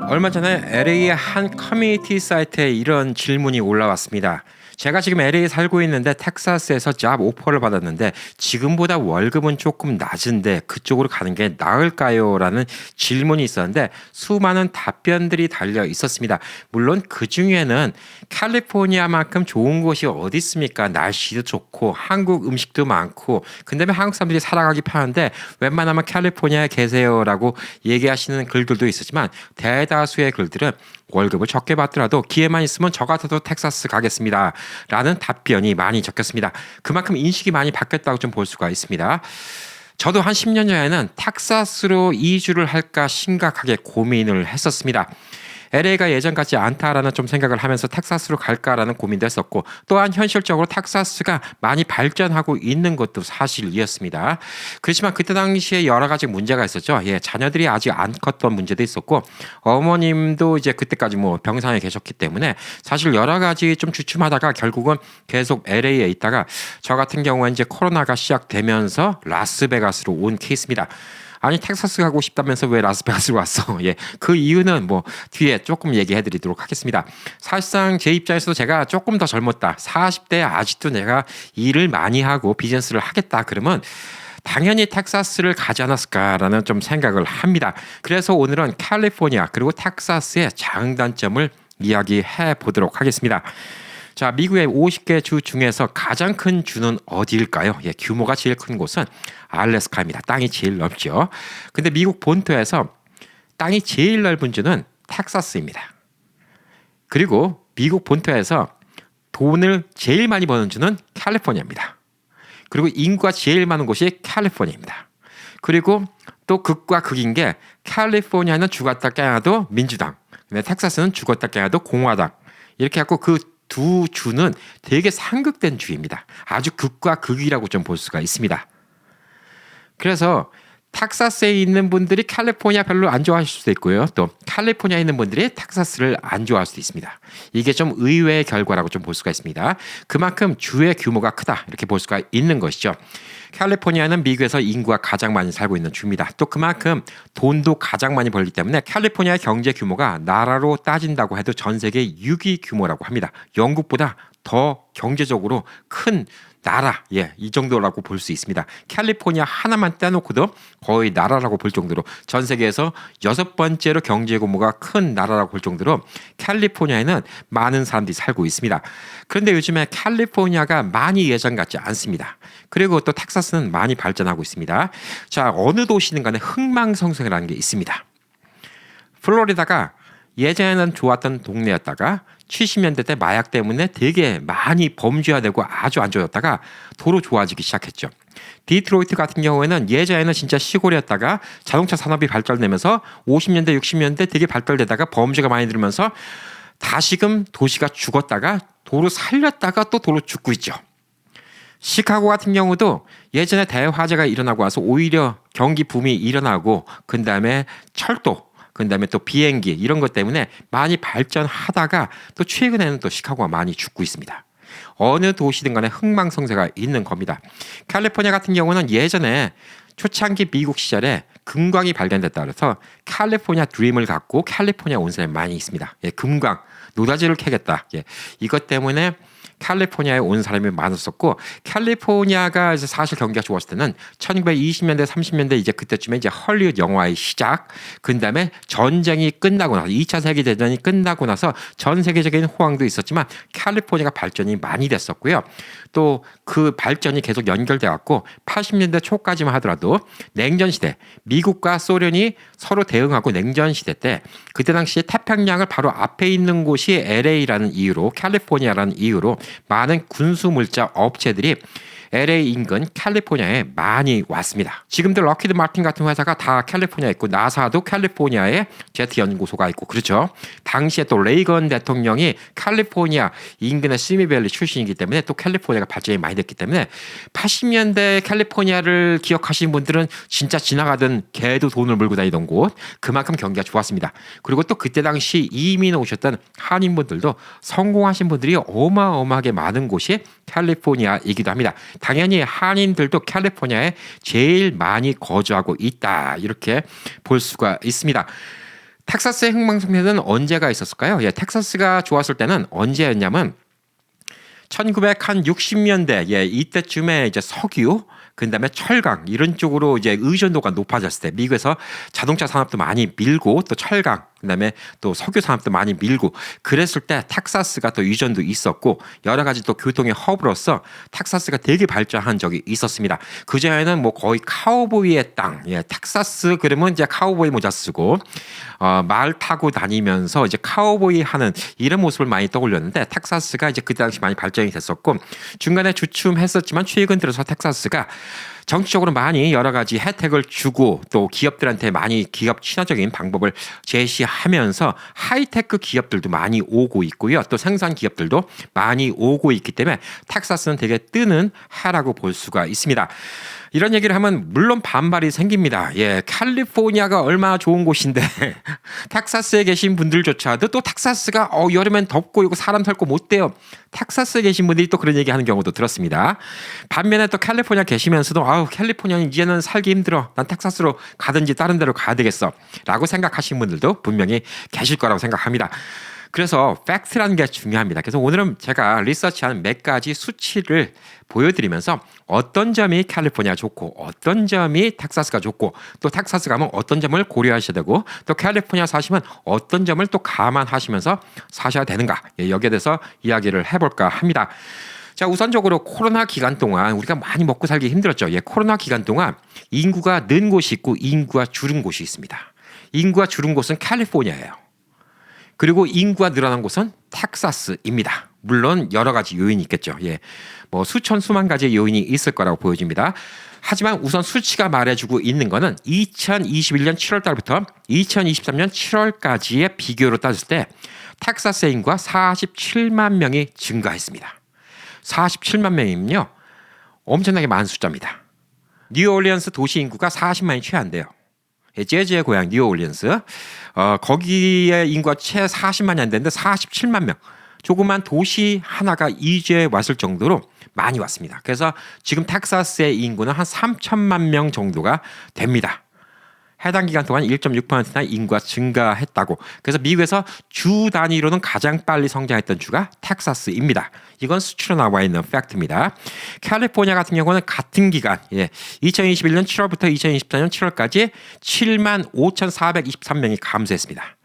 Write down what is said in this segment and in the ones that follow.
얼마 전에 LA의 한 커뮤니티 사이트에 이런 질문이 올라왔습니다. 제가 지금 LA에 살고 있는데 텍사스에서 잡 오퍼를 받았는데 지금보다 월급은 조금 낮은데 그쪽으로 가는 게 나을까요? 라는 질문이 있었는데 수많은 답변들이 달려 있었습니다. 물론 그 중에는 캘리포니아만큼 좋은 곳이 어디 있습니까? 날씨도 좋고 한국 음식도 많고 근데 한국 사람들이 살아가기 편한데 웬만하면 캘리포니아에 계세요라고 얘기하시는 글들도 있었지만 대다수의 글들은 월급을 적게 받더라도 기회만 있으면 저 같아도 텍사스 가겠습니다. 라는 답변이 많이 적혔습니다. 그만큼 인식이 많이 바뀌었다고 좀 볼 수가 있습니다. 저도 한 10년 전에는 텍사스로 이주를 할까 심각하게 고민을 했었습니다. LA가 예전 같지 않다라는 좀 생각을 하면서 텍사스로 갈까라는 고민도 했었고 또한 현실적으로 텍사스가 많이 발전하고 있는 것도 사실이었습니다. 그렇지만 그때 당시에 여러 가지 문제가 있었죠. 자녀들이 아직 안 컸던 문제도 있었고 어머님도 이제 그때까지 병상에 계셨기 때문에 사실 여러 가지 좀 주춤하다가 결국은 계속 LA에 있다가 저 같은 경우는 이제 코로나가 시작되면서 라스베가스로 온 케이스입니다. 아니 텍사스 가고 싶다면서 왜 라스베가스로 왔어? 그 이유는 뒤에 조금 얘기해 드리도록 하겠습니다. 사실상 제 입장에서도 제가 조금 더 젊었다. 40대에 아직도 내가 일을 많이 하고 비즈니스를 하겠다. 그러면 당연히 텍사스를 가지 않았을까라는 좀 생각을 합니다. 그래서 오늘은 캘리포니아 그리고 텍사스의 장단점을 이야기해 보도록 하겠습니다. 자, 미국의 50개 주 중에서 가장 큰 주는 어디일까요? 규모가 제일 큰 곳은 알래스카입니다. 땅이 제일 넓죠. 근데 미국 본토에서 땅이 제일 넓은 주는 텍사스입니다. 그리고 미국 본토에서 돈을 제일 많이 버는 주는 캘리포니아입니다. 그리고 인구가 제일 많은 곳이 캘리포니아입니다. 그리고 또 극과 극인 게 캘리포니아는 죽었다 깨어나도 민주당, 근데 텍사스는 죽었다 깨어나도 공화당. 이렇게 해갖고 그 두 주는 되게 상극된 주입니다. 아주 극과 극이라고 좀 볼 수가 있습니다. 그래서 텍사스에 있는 분들이 캘리포니아 별로 안 좋아하실 수도 있고요. 또 캘리포니아에 있는 분들이 텍사스를 안 좋아할 수도 있습니다. 이게 좀 의외의 결과라고 좀 볼 수가 있습니다. 그만큼 주의 규모가 크다 이렇게 볼 수가 있는 것이죠. 캘리포니아는 미국에서 인구가 가장 많이 살고 있는 주입니다. 또 그만큼 돈도 가장 많이 벌기 때문에 캘리포니아의 경제 규모가 나라로 따진다고 해도 전 세계 6위 규모라고 합니다. 영국보다 더 경제적으로 큰 나라, 이 정도라고 볼 수 있습니다. 캘리포니아 하나만 떼놓고도 거의 나라라고 볼 정도로 전 세계에서 6번째로 경제 규모가 큰 나라라고 볼 정도로 캘리포니아에는 많은 사람들이 살고 있습니다. 그런데 요즘에 캘리포니아가 많이 예전 같지 않습니다. 그리고 또 텍사스는 많이 발전하고 있습니다. 자, 어느 도시든 간에 흥망성쇠라는 게 있습니다. 플로리다가 예전에는 좋았던 동네였다가 70년대 때 마약 때문에 되게 많이 범죄화되고 아주 안 좋아졌다가 도로 좋아지기 시작했죠. 디트로이트 같은 경우에는 예전에는 진짜 시골이었다가 자동차 산업이 발달되면서 50년대 60년대 되게 발달되다가 범죄가 많이 들면서 다시금 도시가 죽었다가 도로 살렸다가 또 도로 죽고 있죠. 시카고 같은 경우도 예전에 대화재가 일어나고 와서 오히려 경기 붐이 일어나고 그 다음에 철도 그 다음에 또 비행기 이런 것 때문에 많이 발전하다가 또 최근에는 또 시카고가 많이 죽고 있습니다. 어느 도시든 간에 흥망성쇠가 있는 겁니다. 캘리포니아 같은 경우는 예전에 초창기 미국 시절에 금광이 발견됐다 그래서 캘리포니아 드림을 갖고 캘리포니아 온 사람이 많이 있습니다. 금광, 노다지를 캐겠다. 이것 때문에 캘리포니아에 온 사람이 많았었고 캘리포니아가 이제 사실 경기가 좋았을 때는 1920년대 30년대 이제 그때쯤에 이제 헐리우드 영화의 시작 그다음에 전쟁이 끝나고 나서 2차 세계대전이 끝나고 나서 전 세계적인 호황도 있었지만 캘리포니아가 발전이 많이 됐었고요. 또 그 발전이 계속 연결돼 갖고 80년대 초까지만 하더라도 냉전 시대 미국과 소련이 서로 대응하고 냉전 시대 때 그때 당시에 태평양을 바로 앞에 있는 곳이 LA라는 이유로 캘리포니아라는 이유로 많은 군수물자 업체들이 LA 인근 캘리포니아에 많이 왔습니다. 지금도 럭키드 마틴 같은 회사가 다 캘리포니아에 있고 나사도 캘리포니아에 제트 연구소가 있고 그렇죠. 당시에 또 레이건 대통령이 캘리포니아 인근의 시미밸리 출신이기 때문에 또 캘리포니아가 발전이 많이 됐기 때문에 80년대 캘리포니아를 기억하시는 분들은 진짜 지나가던 개도 돈을 물고 다니던 곳 그만큼 경기가 좋았습니다. 그리고 또 그때 당시 이민 오셨던 한인분들도 성공하신 분들이 어마어마하게 많은 곳이 캘리포니아이기도 합니다. 당연히 한인들도 캘리포니아에 제일 많이 거주하고 있다 이렇게 볼 수가 있습니다. 텍사스의 흥망성쇠는 언제가 있었을까요? 예, 텍사스가 좋았을 때는 언제였냐면 1960년대 이때쯤에 이제 석유 그다음에 철강 이런 쪽으로 이제 의존도가 높아졌을 때 미국에서 자동차 산업도 많이 밀고 또 철강 그다음에 또 석유 산업도 많이 밀고 그랬을 때 텍사스가 또 유전도 있었고 여러 가지 또 교통의 허브로서 텍사스가 되게 발전한 적이 있었습니다. 그 전에는 뭐 거의 카우보이의 땅, 텍사스 그러면 이제 카우보이 모자 쓰고 말 타고 다니면서 이제 카우보이 하는 이런 모습을 많이 떠올렸는데 텍사스가 이제 그 당시 많이 발전이 됐었고 중간에 주춤했었지만 최근 들어서 텍사스가 정치적으로 많이 여러 가지 혜택을 주고 또 기업들한테 많이 기업 친화적인 방법을 제시하면서 하이테크 기업들도 많이 오고 있고요. 또 생산 기업들도 많이 오고 있기 때문에 텍사스는 되게 뜨는 해라고 볼 수가 있습니다. 이런 얘기를 하면 물론 반발이 생깁니다. 캘리포니아가 얼마나 좋은 곳인데 텍사스에 계신 분들조차도 또 텍사스가 여름엔 덥고 이거 사람 살고 못 돼요. 텍사스에 계신 분들이 또 그런 얘기하는 경우도 들었습니다. 반면에 또 캘리포니아 계시면서도 캘리포니아는 이제는 살기 힘들어. 난 텍사스로 가든지 다른 데로 가야 되겠어. 라고 생각하시는 분들도 분명히 계실 거라고 생각합니다. 그래서 팩트라는 게 중요합니다. 그래서 오늘은 제가 리서치한 몇 가지 수치를 보여드리면서 어떤 점이 캘리포니아 좋고 어떤 점이 텍사스가 좋고 또 텍사스 가면 어떤 점을 고려하셔야 되고 또 캘리포니아 사시면 어떤 점을 또 감안하시면서 사셔야 되는가 여기에 대해서 이야기를 해볼까 합니다. 자, 우선적으로 코로나 기간 동안 우리가 많이 먹고 살기 힘들었죠. 코로나 기간 동안 인구가 는 곳이 있고 인구가 줄은 곳이 있습니다. 인구가 줄은 곳은 캘리포니아예요. 그리고 인구가 늘어난 곳은 텍사스입니다. 물론 여러 가지 요인이 있겠죠. 뭐 수천 수만 가지 요인이 있을 거라고 보여집니다. 하지만 우선 수치가 말해주고 있는 거는 2021년 7월 달부터 2023년 7월까지의 비교로 따졌을 때 텍사스의 인구가 47만 명이 증가했습니다. 47만 명이면요. 엄청나게 많은 숫자입니다. 뉴올리언스 도시 인구가 40만이 채 안 돼요. 재즈의 고향 뉴올리언스 거기에 인구가 채 40만이 안 되는데 47만 명 조그만 도시 하나가 이주해 왔을 정도로 많이 왔습니다. 그래서 지금 텍사스의 인구는 한 3천만 명 정도가 됩니다. 해당 기간 동안 1.6%나 인구가 증가했다고. 그래서 미국에서 주 단위로는 가장 빨리 성장했던 주가 텍사스입니다. 이건 수치로 나와 있는 팩트입니다. 캘리포니아 같은 경우는 같은 기간 2021년 7월부터 2024년 7월까지 7만 5,423명이 감소했습니다.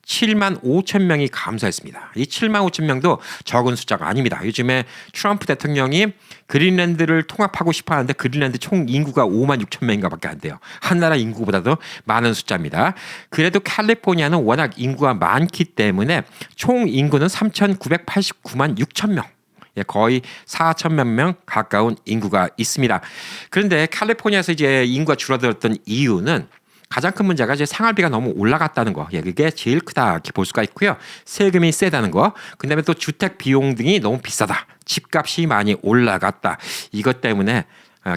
7만 5천 명이 감소했습니다. 이 7만 5천 명도 적은 숫자가 아닙니다. 요즘에 트럼프 대통령이 그린랜드를 통합하고 싶어 하는데 그린랜드 총 인구가 5만 6천 명인가 밖에 안 돼요. 한 나라 인구보다도 많은 숫자입니다. 그래도 캘리포니아는 워낙 인구가 많기 때문에 총 인구는 3,989만 6천 명. 거의 4천만 명 가까운 인구가 있습니다. 그런데 캘리포니아에서 이제 인구가 줄어들었던 이유는 가장 큰 문제가 이제 생활비가 너무 올라갔다는 거. 그게 제일 크다 이렇게 볼 수가 있고요. 세금이 세다는 거. 그다음에 또 주택 비용 등이 너무 비싸다. 집값이 많이 올라갔다. 이것 때문에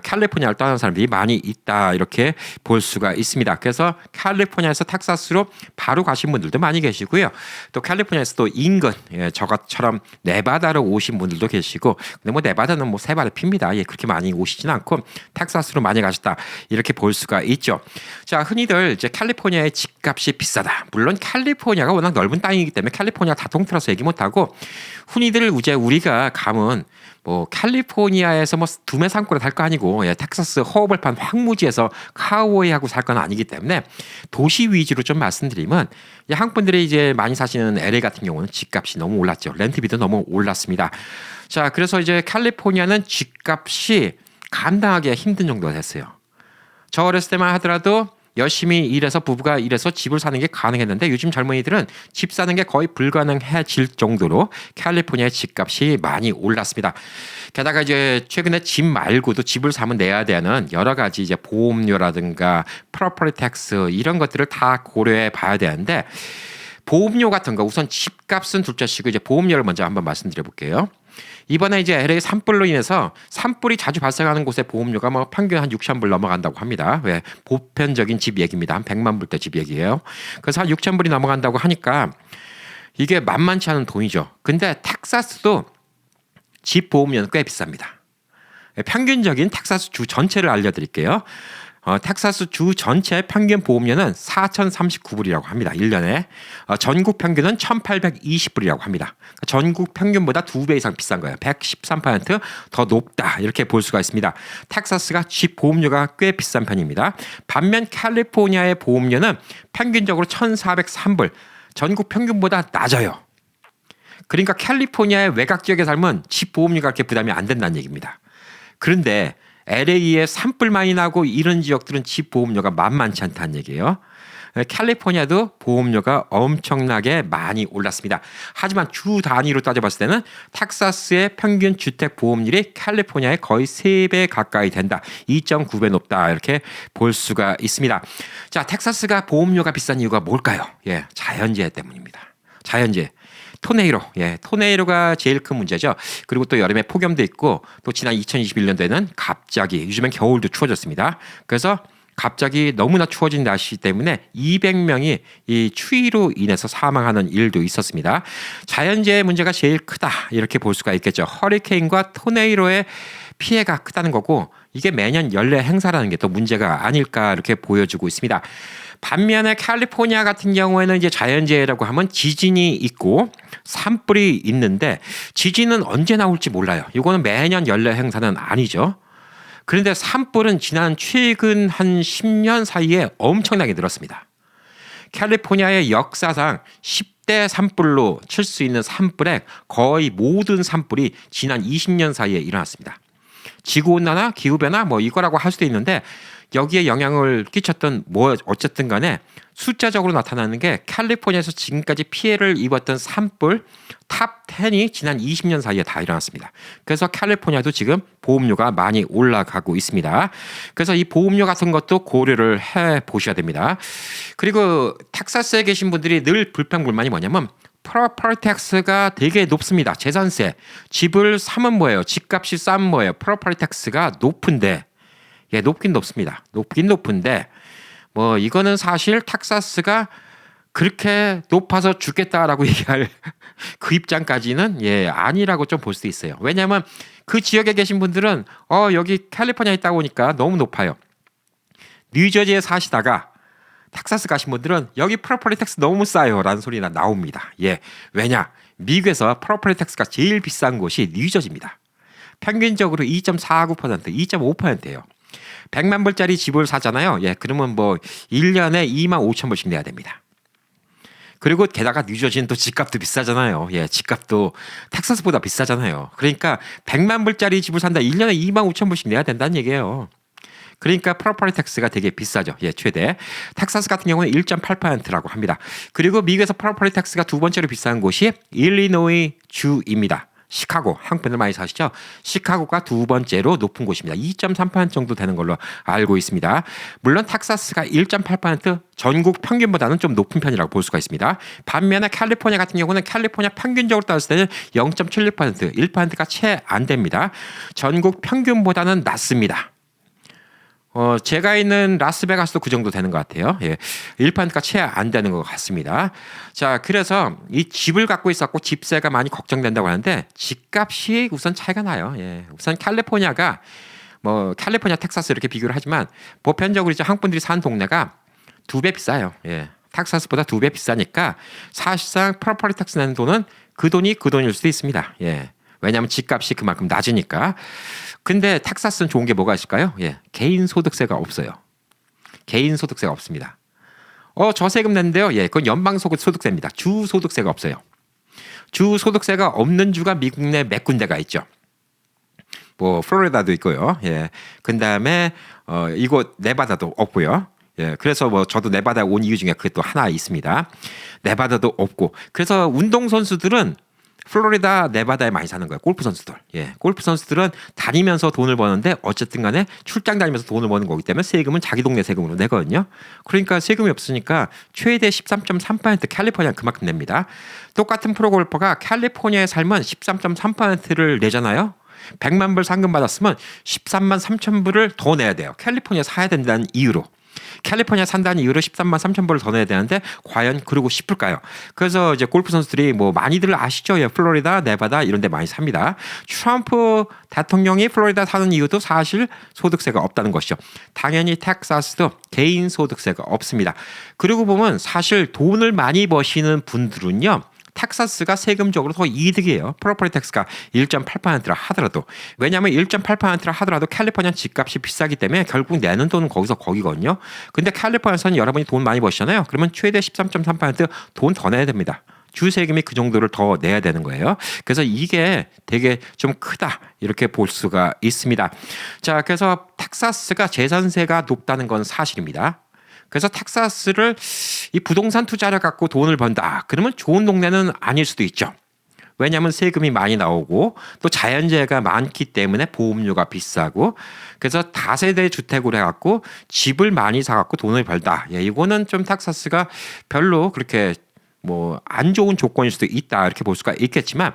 캘리포니아를 떠나는 사람들이 많이 있다 이렇게 볼 수가 있습니다. 그래서 캘리포니아에서 텍사스로 바로 가신 분들도 많이 계시고요. 또 캘리포니아에서 또 인근 저것처럼 네바다로 오신 분들도 계시고 근데 뭐 네바다는 뭐 세 발의 피입니다. 그렇게 많이 오시진 않고 텍사스로 많이 가셨다 이렇게 볼 수가 있죠. 자, 흔히들 이제 캘리포니아의 집값이 비싸다. 물론 캘리포니아가 워낙 넓은 땅이기 때문에 캘리포니아 다 통틀어서 얘기 못하고 흔히들 이제 우리가 감은 뭐 캘리포니아에서 뭐 두메 산골에 살 거 아니고 텍사스 허허벌판 황무지에서 카우보이하고 살 건 아니기 때문에 도시 위주로 좀 말씀드리면 한국 분들이 이제 많이 사시는 LA 같은 경우는 집값이 너무 올랐죠. 렌트비도 너무 올랐습니다. 자, 그래서 이제 캘리포니아는 집값이 감당하기가 힘든 정도가 됐어요. 저 어렸을 때만 하더라도 열심히 일해서 부부가 일해서 집을 사는 게 가능했는데 요즘 젊은이들은 집 사는 게 거의 불가능해질 정도로 캘리포니아의 집값이 많이 올랐습니다. 게다가 이제 최근에 집 말고도 집을 사면 내야 되는 여러 가지 이제 보험료라든가 프로퍼티 텍스 이런 것들을 다 고려해 봐야 되는데 보험료 같은 거 우선 집값은 둘째치고 이제 보험료를 먼저 한번 말씀드려 볼게요. 이번에 이제 LA 산불로 인해서 산불이 자주 발생하는 곳의 보험료가 뭐 평균 한 6천 불 넘어간다고 합니다. 왜? 보편적인 집 얘기입니다. 한 100만 불대 집 얘기예요. 그래서 한 6천 불이 넘어간다고 하니까 이게 만만치 않은 돈이죠. 근데 텍사스도 집 보험료는 꽤 비쌉니다. 평균적인 텍사스 주 전체를 알려드릴게요. 텍사스 주 전체 평균 보험료는 4,039불이라고 합니다. 1년에. 전국 평균은 1,820불이라고 합니다. 전국 평균보다 2배 이상 비싼 거예요. 113%더 높다 이렇게 볼 수가 있습니다. 텍사스가 집 보험료가 꽤 비싼 편입니다. 반면 캘리포니아의 보험료는 평균적으로 1,403불, 전국 평균보다 낮아요. 그러니까 캘리포니아의 외곽 지역에 살면 집 보험료가 그렇게 부담이 안 된다는 얘기입니다. 그런데 LA에 산불 많이 나고 이런 지역들은 집 보험료가 만만치 않다는 얘기예요. 캘리포니아도 보험료가 엄청나게 많이 올랐습니다. 하지만 주 단위로 따져봤을 때는 텍사스의 평균 주택 보험률이 캘리포니아의 거의 3배 가까이 된다. 2.9배 높다. 이렇게 볼 수가 있습니다. 자, 텍사스가 보험료가 비싼 이유가 뭘까요? 예, 자연재해 때문입니다. 자연재해. 토네이로, 토네이로가 제일 큰 문제죠. 그리고 또 여름에 폭염도 있고 또 지난 2021년도에는 갑자기 요즘엔 겨울도 추워졌습니다. 그래서 갑자기 너무나 추워진 날씨 때문에 200명이 이 추위로 인해서 사망하는 일도 있었습니다. 자연재해 문제가 제일 크다 이렇게 볼 수가 있겠죠. 허리케인과 토네이로의 피해가 크다는 거고 이게 매년 연례 행사라는 게 또 문제가 아닐까 이렇게 보여주고 있습니다. 반면에 캘리포니아 같은 경우에는 이제 자연재해라고 하면 지진이 있고 산불이 있는데 지진은 언제 나올지 몰라요. 이거는 매년 연례 행사는 아니죠. 그런데 산불은 최근 한 10년 사이에 엄청나게 늘었습니다. 캘리포니아의 역사상 10대 산불로 칠 수 있는 산불의 거의 모든 산불이 지난 20년 사이에 일어났습니다. 지구온난화, 기후변화 이거라고 할 수도 있는데 여기에 영향을 끼쳤던 어쨌든 간에 숫자적으로 나타나는 게 캘리포니아에서 지금까지 피해를 입었던 산불 탑 10이 지난 20년 사이에 다 일어났습니다. 그래서 캘리포니아도 지금 보험료가 많이 올라가고 있습니다. 그래서 이 보험료 같은 것도 고려를 해 보셔야 됩니다. 그리고 텍사스에 계신 분들이 늘 불평불만이 뭐냐면 프로퍼티 텍스가 되게 높습니다. 재산세. 집을 사면 뭐예요? 집값이 싸면 뭐예요? 프로퍼티 텍스가 높은데 높긴 높습니다. 높긴 높은데 이거는 사실 텍사스가 그렇게 높아서 죽겠다라고 얘기할 그 입장까지는 아니라고 좀 볼 수 있어요. 왜냐하면 그 지역에 계신 분들은 여기 캘리포니아에 있다 보니까 너무 높아요. 뉴저지에 사시다가 텍사스 가신 분들은 여기 프로퍼티 텍스 너무 싸요 라는 소리가 나옵니다. 왜냐? 미국에서 프로퍼티 텍스가 제일 비싼 곳이 뉴저지입니다. 평균적으로 2.49%, 2.5%예요. 100만 불짜리 집을 사잖아요. 그러면 1년에 2만 5천 불씩 내야 됩니다. 그리고 게다가 뉴저지는 또 집값도 비싸잖아요. 집값도 텍사스보다 비싸잖아요. 그러니까 100만 불짜리 집을 산다 1년에 2만 5천 불씩 내야 된다는 얘기예요. 그러니까 프로퍼티 텍스가 되게 비싸죠. 최대. 텍사스 같은 경우는 1.8%라고 합니다. 그리고 미국에서 프로퍼티 텍스가 두 번째로 비싼 곳이 일리노이 주입니다. 시카고, 한국 분들 많이 사시죠? 시카고가 두 번째로 높은 곳입니다. 2.3% 정도 되는 걸로 알고 있습니다. 물론 텍사스가 1.8% 전국 평균보다는 좀 높은 편이라고 볼 수가 있습니다. 반면에 캘리포니아 같은 경우는 캘리포니아 평균적으로 따졌을 때는 0.76%, 1%가 채 안 됩니다. 전국 평균보다는 낮습니다. 제가 있는 라스베가스도 그 정도 되는 것 같아요. 1%가 채 안 되는 것 같습니다. 자, 그래서 이 집을 갖고 있었고 집세가 많이 걱정된다고 하는데 집값이 우선 차이가 나요. 우선 캘리포니아가 캘리포니아, 텍사스 이렇게 비교를 하지만 보편적으로 이제 한국 분들이 사는 동네가 2배 비싸요. 텍사스보다 2배 비싸니까 사실상 프로퍼티 텍스 내는 돈은 그 돈일 수도 있습니다. 왜냐하면 집값이 그만큼 낮으니까. 근데 텍사스는 좋은 게 뭐가 있을까요? 개인 소득세가 없어요. 개인 소득세가 없습니다. 저 세금 냈는데요. 그건 연방 소득세입니다. 주 소득세가 없어요. 주 소득세가 없는 주가 미국 내 몇 군데가 있죠. 플로리다도 있고요. 그다음에 이곳 네바다도 없고요. 그래서 저도 네바다 온 이유 중에 그게 또 하나 있습니다. 네바다도 없고. 그래서 운동 선수들은 플로리다, 네바다에 많이 사는 거예요. 골프 선수들. 골프 선수들은 다니면서 돈을 버는데 어쨌든 간에 출장 다니면서 돈을 버는 거기 때문에 세금은 자기 동네 세금으로 내거든요. 그러니까 세금이 없으니까 최대 13.3% 캘리포니아는 그만큼 냅니다. 똑같은 프로골퍼가 캘리포니아에 살면 13.3%를 내잖아요. 100만 불 상금 받았으면 13만 3천 불을 더 내야 돼요. 캘리포니아에 사야 된다는 이유로. 캘리포니아 산다는 이유로 13만 3천 불을 더 내야 되는데 과연 그러고 싶을까요? 그래서 이제 골프 선수들이 뭐 많이들 아시죠? 예, 플로리다, 네바다 이런 데 많이 삽니다. 트럼프 대통령이 플로리다 사는 이유도 사실 소득세가 없다는 것이죠. 당연히 텍사스도 개인 소득세가 없습니다. 그리고 보면 사실 돈을 많이 버시는 분들은요. 텍사스가 세금적으로 더 이득이에요. 프로퍼티 텍스가 1.8%라 하더라도. 왜냐하면 1.8%라 하더라도 캘리포니아 집값이 비싸기 때문에 결국 내는 돈은 거기서 거기거든요. 근데 캘리포니아에서는 여러분이 돈 많이 버시잖아요. 그러면 최대 13.3%돈 더 내야 됩니다. 주세금이 그 정도를 더 내야 되는 거예요. 그래서 이게 되게 좀 크다 이렇게 볼 수가 있습니다. 자, 그래서 텍사스가 재산세가 높다는 건 사실입니다. 그래서 텍사스를 이 부동산 투자를 갖고 돈을 번다. 그러면 좋은 동네는 아닐 수도 있죠. 왜냐하면 세금이 많이 나오고 또 자연재해가 많기 때문에 보험료가 비싸고 그래서 다세대 주택으로 해갖고 집을 많이 사갖고 돈을 벌다. 예, 이거는 좀 텍사스가 별로 그렇게 뭐 안 좋은 조건일 수도 있다 이렇게 볼 수가 있겠지만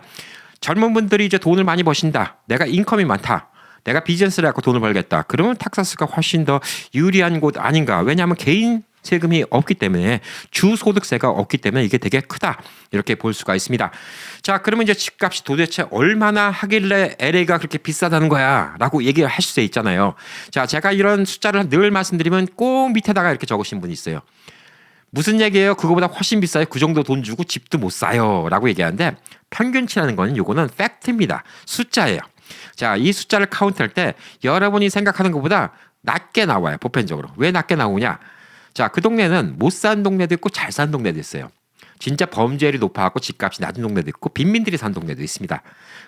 젊은 분들이 이제 돈을 많이 버신다. 내가 인컴이 많다. 내가 비즈니스를 갖고 돈을 벌겠다. 그러면 텍사스가 훨씬 더 유리한 곳 아닌가. 왜냐하면 개인 세금이 없기 때문에 주소득세가 없기 때문에 이게 되게 크다. 이렇게 볼 수가 있습니다. 자, 그러면 이제 집값이 도대체 얼마나 하길래 LA가 그렇게 비싸다는 거야 라고 얘기를 하실 수 있잖아요. 자, 제가 이런 숫자를 늘 말씀드리면 꼭 밑에다가 이렇게 적으신 분이 있어요. 무슨 얘기예요? 그거보다 훨씬 비싸요. 그 정도 돈 주고 집도 못 사요 라고 얘기하는데 평균치라는 거는 요거는 팩트입니다. 숫자예요. 자, 이 숫자를 카운트할 때 여러분이 생각하는 것보다 낮게 나와요. 보편적으로. 왜 낮게 나오냐? 자, 그 동네는 못 사는 동네도 있고 잘 사는 동네도 있어요. 진짜 범죄율이 높아갖고 집값이 낮은 동네도 있고 빈민들이 사는 동네도 있습니다.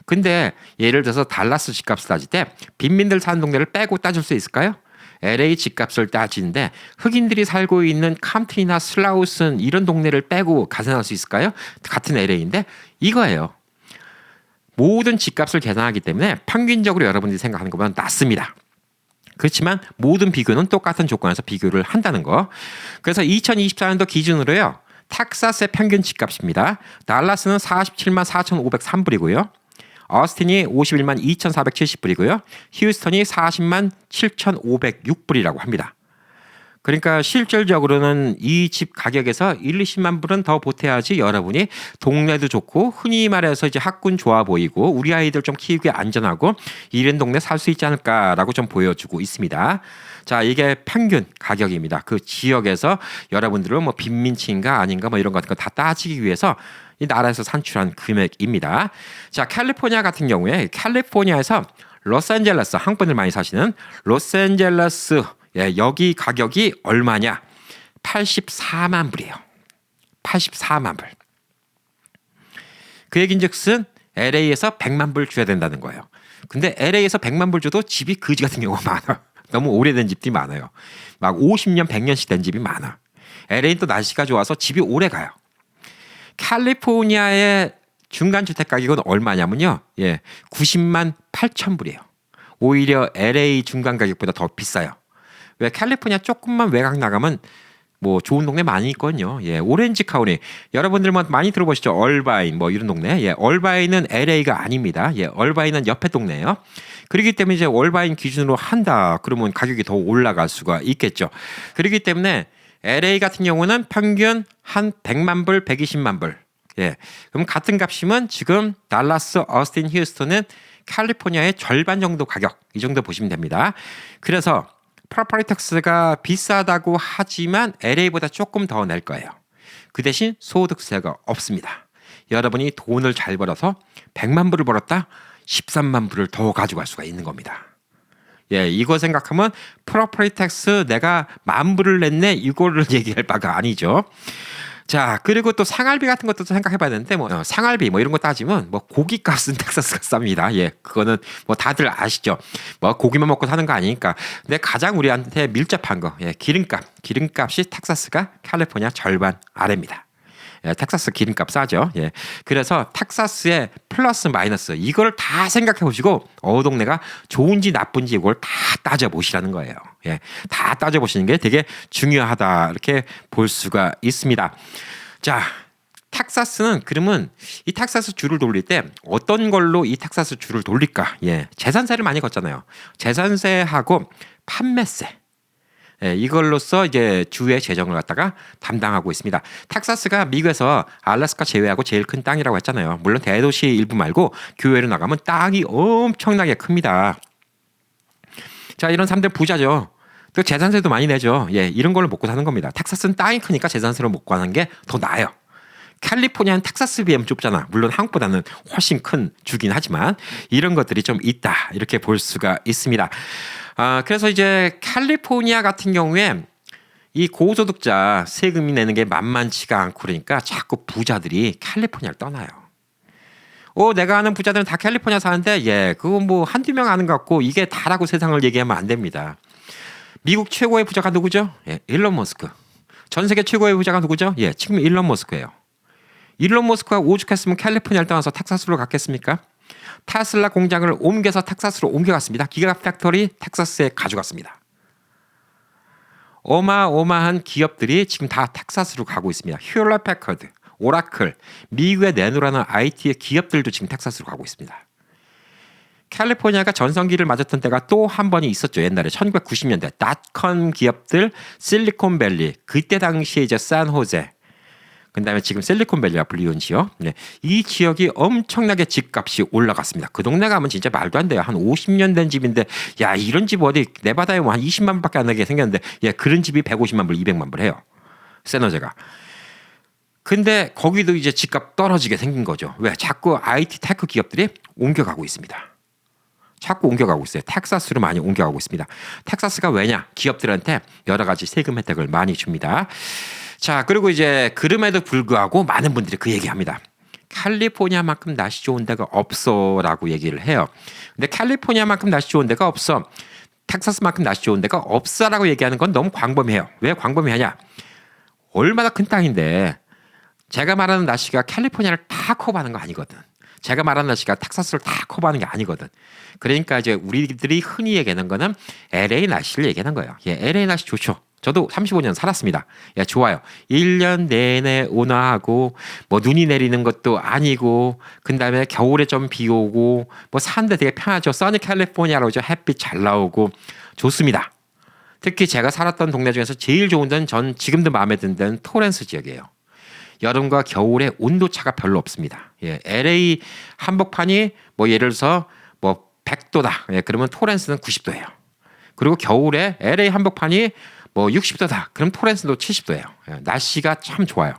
근데 예를 들어서 달라스 집값을 따질 때 빈민들 사는 동네를 빼고 따질 수 있을까요? LA 집값을 따지는데 흑인들이 살고 있는 캄트리나 슬라우슨 이런 동네를 빼고 가산할 수 있을까요? 같은 LA인데 이거예요. 모든 집값을 계산하기 때문에 평균적으로 여러분들이 생각하는 것보다 낮습니다. 그렇지만 모든 비교는 똑같은 조건에서 비교를 한다는 거. 그래서 2024년도 기준으로요. 텍사스의 평균 집값입니다. 달라스는 47만 4,503불이고요. 어스틴이 51만 2,470불이고요. 휴스턴이 40만 7,506불이라고 합니다. 그러니까 실질적으로는 이 집 가격에서 1, 20만 불은 더 보태야지 여러분이 동네도 좋고 흔히 말해서 이제 학군 좋아 보이고 우리 아이들 좀 키우기 안전하고 이런 동네 살 수 있지 않을까라고 좀 보여주고 있습니다. 자, 이게 평균 가격입니다. 그 지역에서 여러분들은 뭐 빈민층인가 아닌가 뭐 이런 것 같은 거 다 따지기 위해서 이 나라에서 산출한 금액입니다. 자, 캘리포니아 같은 경우에 캘리포니아에서 로스앤젤레스 한국 분들 많이 사시는 로스앤젤레스 예, 여기 가격이 얼마냐? 84만 불이에요. 84만 불. 그 얘긴즉슨 LA에서 100만 불 줘야 된다는 거예요. 근데 LA에서 100만 불 줘도 집이 거지 같은 경우가 많아. 너무 오래된 집들이 많아요. 막 50년, 100년씩 된 집이 많아. LA는 또 날씨가 좋아서 집이 오래 가요. 캘리포니아의 중간 주택 가격은 얼마냐면요. 예, 90만 8천 불이에요. 오히려 LA 중간 가격보다 더 비싸요. 왜 캘리포니아 조금만 외곽 나가면 뭐 좋은 동네 많이 있거든요. 예, 오렌지 카운티 여러분들 뭐 많이 들어보시죠? 얼바인 뭐 이런 동네. 예, 얼바인은 LA가 아닙니다. 예, 얼바인은 옆에 동네예요. 그렇기 때문에 이제 얼바인 기준으로 한다. 그러면 가격이 더 올라갈 수가 있겠죠. 그렇기 때문에 LA 같은 경우는 평균 한 100만 불, 120만 불. 예, 그럼 같은 값이면 지금 달라스, 어스틴, 휴스턴은 캘리포니아의 절반 정도 가격 이 정도 보시면 됩니다. 그래서 프로퍼티 텍스가 비싸다고 하지만 LA보다 조금 더 낼 거예요. 그 대신 소득세가 없습니다. 여러분이 돈을 잘 벌어서 100만 불을 벌었다? 13만 불을 더 가져갈 수가 있는 겁니다. 예, 이거 생각하면 프로퍼티 텍스 내가 10,000불을 냈네 이거를 얘기할 바가 아니죠. 자, 그리고 또 생활비 같은 것도 생각해봐야 되는데 뭐 생활비 뭐 이런 거 따지면 뭐 고기값은 텍사스가 쌉니다. 예, 그거는 뭐 다들 아시죠. 뭐 고기만 먹고 사는 거 아니니까. 근데 가장 우리한테 밀접한 거, 예, 기름값이 텍사스가 캘리포니아 절반 아래입니다. 예, 텍사스 기름값 싸죠. 예, 그래서 텍사스의 플러스 마이너스 이걸 다 생각해 보시고 동네가 좋은지 나쁜지 이걸 다 따져 보시라는 거예요. 예, 다 따져 보시는 게 되게 중요하다 이렇게 볼 수가 있습니다. 자, 텍사스는 그러면 이 텍사스 주를 돌릴 때 어떤 걸로 이 텍사스 주를 돌릴까? 예, 재산세를 많이 걷잖아요. 재산세하고 판매세. 예, 이걸로써 이제 주의 재정을 갖다가 담당하고 있습니다. 텍사스가 미국에서 알래스카 제외하고 제일 큰 땅이라고 했잖아요. 물론 대도시 일부 말고 교외로 나가면 땅이 엄청나게 큽니다. 자, 이런 사람들 부자죠. 또 재산세도 많이 내죠. 예, 이런 걸로 먹고 사는 겁니다. 텍사스는 땅이 크니까 재산세로 먹고 하는 게 더 나아요. 캘리포니아는 텍사스 비하면 좁잖아. 물론 한국보다는 훨씬 큰 주긴 하지만 이런 것들이 좀 있다. 이렇게 볼 수가 있습니다. 그래서 이제 캘리포니아 같은 경우에 이 고소득자 세금이 내는 게 만만치가 않고 그러니까 자꾸 부자들이 캘리포니아를 떠나요. 내가 아는 부자들은 다 캘리포니아 사는데 그거 뭐 한두 명 아는 것 같고 이게 다라고 세상을 얘기하면 안 됩니다. 미국 최고의 부자가 누구죠? 일론 머스크. 전 세계 최고의 부자가 누구죠? 지금 일론 머스크예요. 일론 머스크가 오죽했으면 캘리포니아를 떠나서 텍사스로 갔겠습니까? 테슬라 공장을 옮겨서 텍사스로 옮겨갔습니다. 기가 팩토리 텍사스에 가져갔습니다. 어마어마한 기업들이 지금 다 텍사스로 가고 있습니다. 휴일렛 패커드, 오라클, 미국에 내놓으라는 IT의 기업들도 지금 텍사스로 가고 있습니다. 캘리포니아가 전성기를 맞았던 때가 또 한 번이 있었죠. 옛날에 1990년대 닷컴 기업들 실리콘밸리, 그때 당시에 이제 샌호제, 그다음에 지금 실리콘밸리가 불리운 지역, 이 지역이 엄청나게 집값이 올라갔습니다. 그 동네 가면 진짜 말도 안 돼요. 한 50년 된 집인데 이런 집 어디 네바다에 뭐 한 20만 불밖에 안 나게 생겼는데 그런 집이 150만 불, 200만 불 해요. 샌호제가. 근데 거기도 이제 집값 떨어지게 생긴 거죠. 왜? 자꾸 IT 테크 기업들이 옮겨가고 있습니다. 자꾸 옮겨가고 있어요. 텍사스로 많이 옮겨가고 있습니다. 텍사스가 왜냐? 기업들한테 여러 가지 세금 혜택을 많이 줍니다. 자, 그리고 이제 그럼에도 불구하고 많은 분들이 그 얘기합니다. 캘리포니아만큼 날씨 좋은 데가 없어라고 얘기를 해요. 근데 캘리포니아만큼 날씨 좋은 데가 없어, 텍사스만큼 날씨 좋은 데가 없어라고 얘기하는 건 너무 광범위해요. 왜 광범위하냐? 얼마나 큰 땅인데 제가 말하는 날씨가 캘리포니아를 다 커버하는 거 아니거든. 제가 말하는 날씨가 텍사스를 다 커버하는 게 아니거든. 그러니까 이제 우리들이 흔히 얘기하는 거는 LA 날씨를 얘기하는 거예요. LA 날씨 좋죠. 저도 35년 살았습니다. 좋아요. 1년 내내 온화하고 뭐 눈이 내리는 것도 아니고 그다음에 겨울에 좀 비 오고 뭐 사는데 되게 편하죠. 써니 캘리포니아로 이제 햇빛 잘 나오고 좋습니다. 특히 제가 살았던 동네 중에서 제일 좋은 데는 전 지금도 마음에 드는 데는 토렌스 지역이에요. 여름과 겨울에 온도 차가 별로 없습니다. LA 한복판이 뭐 예를 들어서 뭐 100도다. 그러면 토렌스는 90도예요. 그리고 겨울에 LA 한복판이 뭐 60도다. 그럼 토렌스도 70도예요. 날씨가 참 좋아요.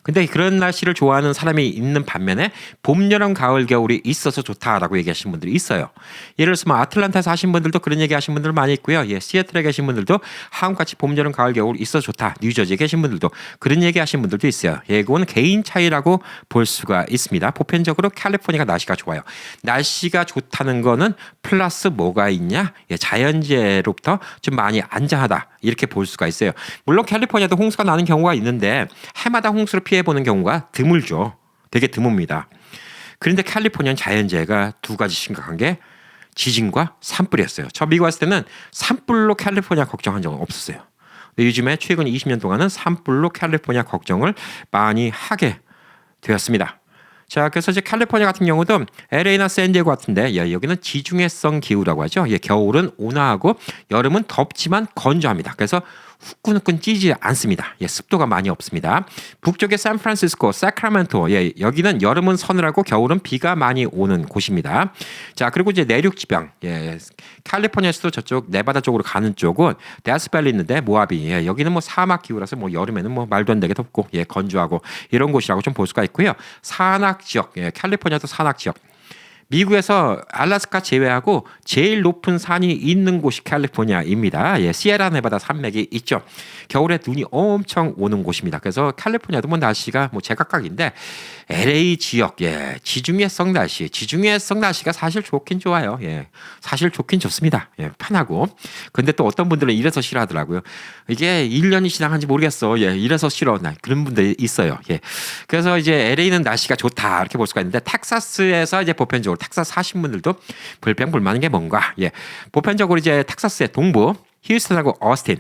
근데 그런 날씨를 좋아하는 사람이 있는 반면에 봄, 여름, 가을, 겨울이 있어서 좋다라고 얘기하시는 분들이 있어요. 예를 들어서 뭐 아틀란타에서 하신 분들도 그런 얘기하시는 분들 많이 있고요. 시애틀에 계신 분들도 한국같이 봄, 여름, 가을, 겨울 있어서 좋다. 뉴저지에 계신 분들도 그런 얘기하시는 분들도 있어요. 그거는 개인 차이라고 볼 수가 있습니다. 보편적으로 캘리포니아가 날씨가 좋아요. 날씨가 좋다는 거는 플러스 뭐가 있냐? 자연재해로부터 좀 많이 안전하다. 이렇게 볼 수가 있어요. 물론 캘리포니아도 홍수가 나는 경우가 있는데 해마다 홍수로 피해보는 경우가 드물죠. 되게 드뭅니다. 그런데 캘리포니아는 자연재해가 두 가지 심각한 게 지진과 산불이었어요. 저 미국 왔을 때는 산불로 캘리포니아 걱정한 적은 없었어요. 근데 요즘에 최근 20년 동안은 산불로 캘리포니아 걱정을 많이 하게 되었습니다. 자, 그래서 이제 캘리포니아 같은 경우도 LA나 샌디에고 같은데 여기는 지중해성 기후라고 하죠. 겨울은 온화하고 여름은 덥지만 건조합니다. 그래서 후끈후끈 찌지 않습니다. 습도가 많이 없습니다. 북쪽의 샌프란시스코, 사크라멘토, 여기는 여름은 서늘하고 겨울은 비가 많이 오는 곳입니다. 자, 그리고 이제 내륙 지방, 캘리포니아에서도 저쪽 네바다 쪽으로 가는 쪽은 데스밸리 있는데 모하비, 여기는 뭐 사막 기후라서 뭐 여름에는 뭐 말도 안 되게 덥고 건조하고 이런 곳이라고 좀 볼 수가 있고요. 산악 지역, 캘리포니아도 산악 지역. 미국에서 알래스카 제외하고 제일 높은 산이 있는 곳이 캘리포니아입니다. 시에라 네바다 산맥이 있죠. 겨울에 눈이 엄청 오는 곳입니다. 그래서 캘리포니아도 뭐 날씨가 뭐 제각각인데 LA 지역, 지중해성 날씨가 사실 좋긴 좋아요. 사실 좋긴 좋습니다. 편하고. 근데 또 어떤 분들은 이래서 싫어하더라고요. 이게 1년이 지나간지 모르겠어. 이래서 싫어. 그런 분들이 있어요. 그래서 이제 LA는 날씨가 좋다 이렇게 볼 수가 있는데 텍사스에서 이제 보편적으로 텍사스 사신 분들도 불평불만한 게 뭔가? 보편적으로 이제 텍사스의 동부, 휴스턴하고 어스틴,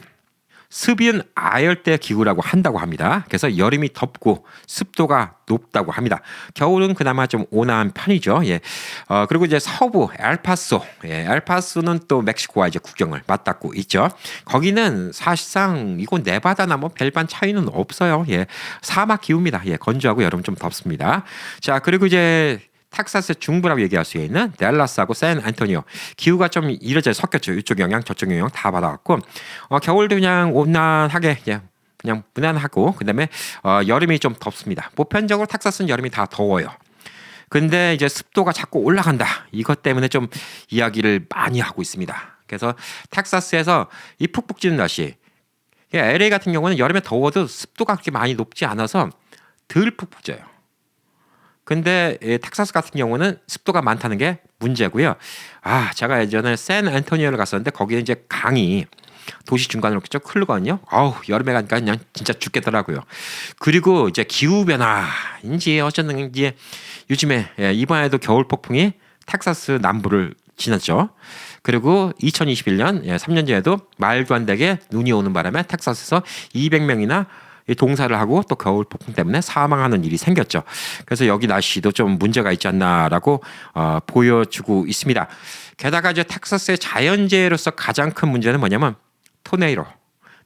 습이은 아열대 기후라고 한다고 합니다. 그래서 여름이 덥고 습도가 높다고 합니다. 겨울은 그나마 좀 온화한 편이죠. 예. 그리고 이제 서부 엘파소, 엘파소는 또 멕시코와 이제 국경을 맞닿고 있죠. 거기는 사실상 이곳 네바다나 뭐 별반 차이는 없어요. 예. 사막 기후입니다. 예. 건조하고 여름 좀 덥습니다. 자, 그리고 이제 텍사스 중부라고 얘기할 수 있는 댈러스하고 샌안토니오 기후가 좀 이래저래 섞였죠. 이쪽 영향 저쪽 영향 다 받아갖고 겨울도 그냥 온난하게 그냥 무난하고 그다음에 여름이 좀 덥습니다. 보편적으로 텍사스는 여름이 다 더워요. 근데 이제 습도가 자꾸 올라간다. 이것 때문에 좀 이야기를 많이 하고 있습니다. 그래서 텍사스에서 이 푹푹 찌는 날씨 LA 같은 경우는 여름에 더워도 습도가 그렇게 많이 높지 않아서 덜 푹푹 쪄요. 근데 텍사스 같은 경우는 습도가 많다는 게 문제고요. 제가 예전에 샌안토니오를 갔었는데 거기에 이제 강이 도시 중간으로 쭉 흐르거든요. 여름에 가니까 그냥 진짜 죽겠더라고요. 그리고 이제 기후 변화인지 어쩌는지 요즘에 이번에도 겨울 폭풍이 텍사스 남부를 지났죠. 그리고 2021년 3년 전에도 말도 안 되게 눈이 오는 바람에 텍사스에서 200명이나 동사를 하고 또 겨울 폭풍 때문에 사망하는 일이 생겼죠. 그래서 여기 날씨도 좀 문제가 있지 않나라고 보여주고 있습니다. 게다가 이제 텍사스의 자연재해로서 가장 큰 문제는 뭐냐면 토네이로.